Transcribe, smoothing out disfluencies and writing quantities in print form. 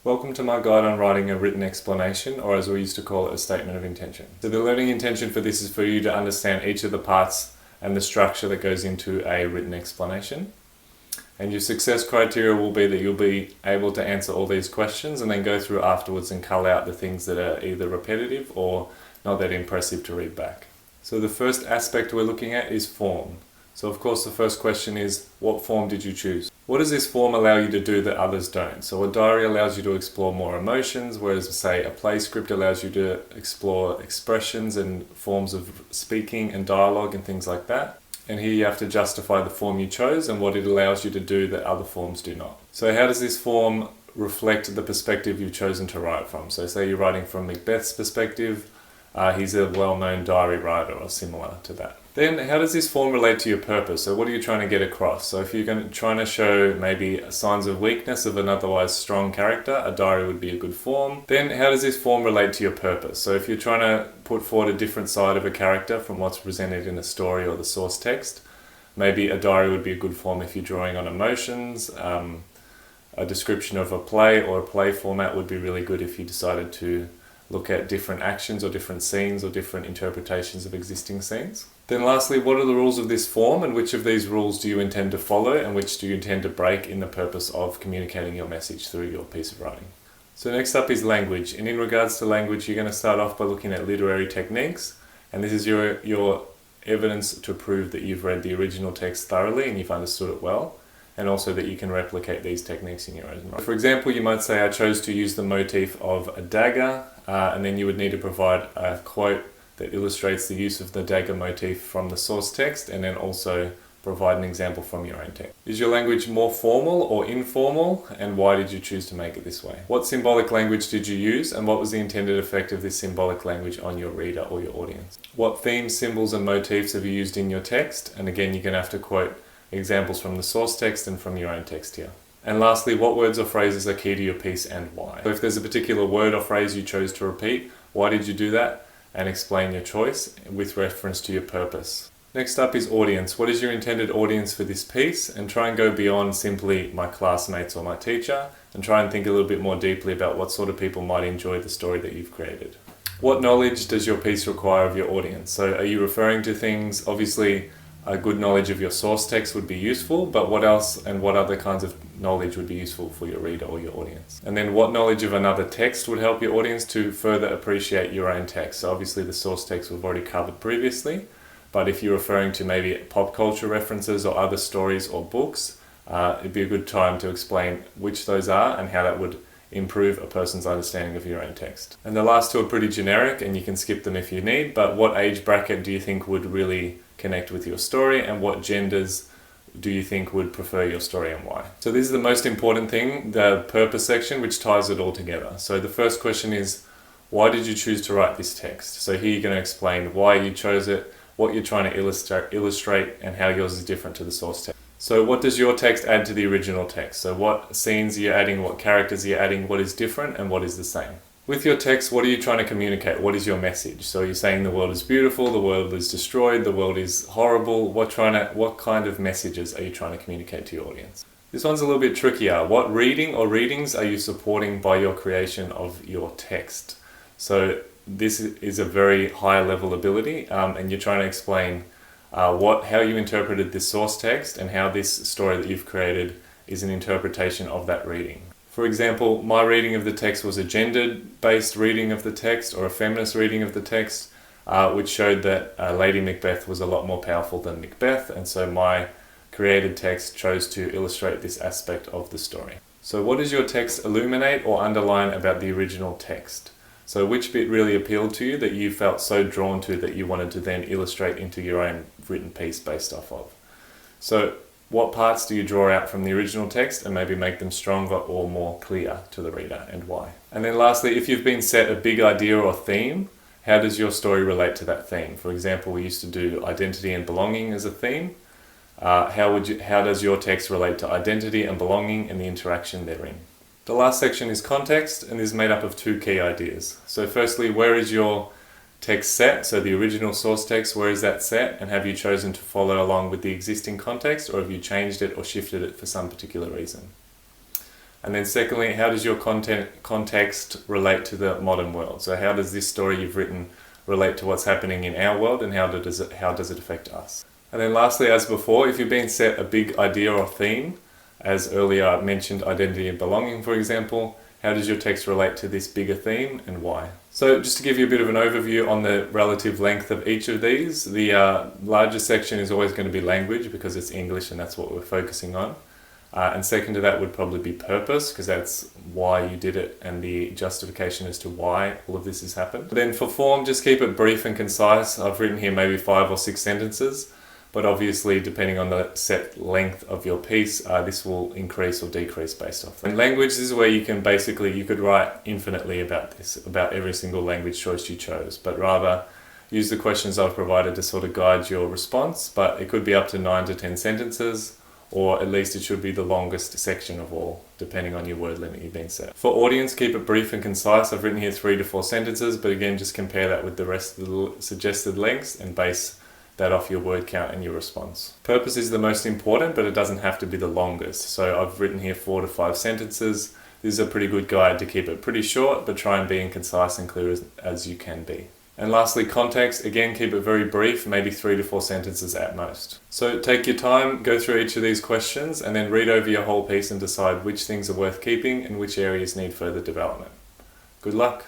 Welcome to my guide on writing a written explanation, or as we used to call it, a statement of intention. So the learning intention for this is for you to understand each of the parts and the structure that goes into a written explanation. And your success criteria will be that you'll be able to answer all these questions and then go through afterwards and cull out the things that are either repetitive or not that impressive to read back. So the first aspect we're looking at is form. So of course the first question is, what form did you choose? What does this form allow you to do that others don't? So a diary allows you to explore more emotions, whereas say a play script allows you to explore expressions and forms of speaking and dialogue and things like that. And here you have to justify the form you chose and what it allows you to do that other forms do not. So how does this form reflect the perspective you've chosen to write from? So say you're writing from Macbeth's perspective, he's a well-known diary writer or similar to that. Then how does this form relate to your purpose? So what are you trying to get across? So if you're trying to show maybe signs of weakness of an otherwise strong character, a diary would be a good form. Then how does this form relate to your purpose? So if you're trying to put forward a different side of a character from what's presented in a story or the source text, maybe a diary would be a good form if you're drawing on emotions. A description of a play or a play format would be really good if you decided to look at different actions or different scenes or different interpretations of existing scenes. Then lastly, what are the rules of this form and which of these rules do you intend to follow and which do you intend to break in the purpose of communicating your message through your piece of writing? So next up is language, and in regards to language you're going to start off by looking at literary techniques, and this is your evidence to prove that you've read the original text thoroughly and you've understood it well, and also that you can replicate these techniques in your own writing. For example, you might say I chose to use the motif of a dagger, and then you would need to provide a quote that illustrates the use of the dagger motif from the source text, and then also provide an example from your own text. Is your language more formal or informal, and why did you choose to make it this way? What symbolic language did you use, and what was the intended effect of this symbolic language on your reader or your audience? What themes, symbols and motifs have you used in your text? And again, you're going to have to quote examples from the source text and from your own text here. And lastly, what words or phrases are key to your piece and why? So if there's a particular word or phrase you chose to repeat, why did you do that? And explain your choice with reference to your purpose. Next up is audience. What is your intended audience for this piece? And try and go beyond simply my classmates or my teacher, and try and think a little bit more deeply about what sort of people might enjoy the story that you've created. What knowledge does your piece require of your audience? So are you referring to things, obviously a good knowledge of your source text would be useful, but what else and what other kinds of knowledge would be useful for your reader or your audience? And then what knowledge of another text would help your audience to further appreciate your own text? So obviously the source text we've already covered previously, but if you're referring to maybe pop culture references or other stories or books, it'd be a good time to explain which those are and how that would improve a person's understanding of your own text. And the last two are pretty generic and you can skip them if you need, but what age bracket do you think would really connect with your story, and what genders do you think would prefer your story and why? So this is the most important thing, the purpose section, which ties it all together. So the first question is, why did you choose to write this text? So here you're going to explain why you chose it, what you're trying to illustrate, and how yours is different to the source text. So what does your text add to the original text? So what scenes are you adding, what characters are you adding, what is different and what is the same? With your text, what are you trying to communicate? What is your message? So you're saying the world is beautiful, the world is destroyed, the world is horrible. What kind of messages are you trying to communicate to your audience? This one's a little bit trickier. What reading or readings are you supporting by your creation of your text? So this is a very high level ability, and you're trying to explain how you interpreted this source text and how this story that you've created is an interpretation of that reading. For example, my reading of the text was a gendered-based reading of the text or a feminist reading of the text, which showed that Lady Macbeth was a lot more powerful than Macbeth, and so my created text chose to illustrate this aspect of the story. So what does your text illuminate or underline about the original text? So which bit really appealed to you that you felt so drawn to that you wanted to then illustrate into your own written piece based off of? So what parts do you draw out from the original text and maybe make them stronger or more clear to the reader, and why? And then lastly, if you've been set a big idea or theme, how does your story relate to that theme? For example, we used to do identity and belonging as a theme. How does your text relate to identity and belonging and the interaction therein? The last section is context, and is made up of two key ideas. So firstly, where is your text set? So the original source text, where is that set? And have you chosen to follow along with the existing context, or have you changed it or shifted it for some particular reason? And then secondly, how does your context relate to the modern world? So how does this story you've written relate to what's happening in our world, and how does it affect us? And then lastly, as before, if you've been set a big idea or theme, as earlier mentioned, identity and belonging, for example, how does your text relate to this bigger theme and why? So just to give you a bit of an overview on the relative length of each of these, the largest section is always going to be language because it's English and that's what we're focusing on. And second to that would probably be purpose, because that's why you did it and the justification as to why all of this has happened. Then for form, just keep it brief and concise. I've written here maybe 5 or 6 sentences, but obviously depending on the set length of your piece, this will increase or decrease based off that. And language, this is where you could write infinitely about this, about every single language choice you chose, but rather use the questions I've provided to sort of guide your response, but it could be up to 9 to 10 sentences, or at least it should be the longest section of all, depending on your word limit you've been set. For audience, keep it brief and concise. I've written here 3 to 4 sentences, but again, just compare that with the rest of the suggested lengths and base that off your word count and your response. Purpose is the most important, but it doesn't have to be the longest. So I've written here 4 to 5 sentences. This is a pretty good guide to keep it pretty short, but try and be as concise and clear as you can be. And lastly, context, again, keep it very brief, maybe 3 to 4 sentences at most. So take your time, go through each of these questions, and then read over your whole piece and decide which things are worth keeping and which areas need further development. Good luck.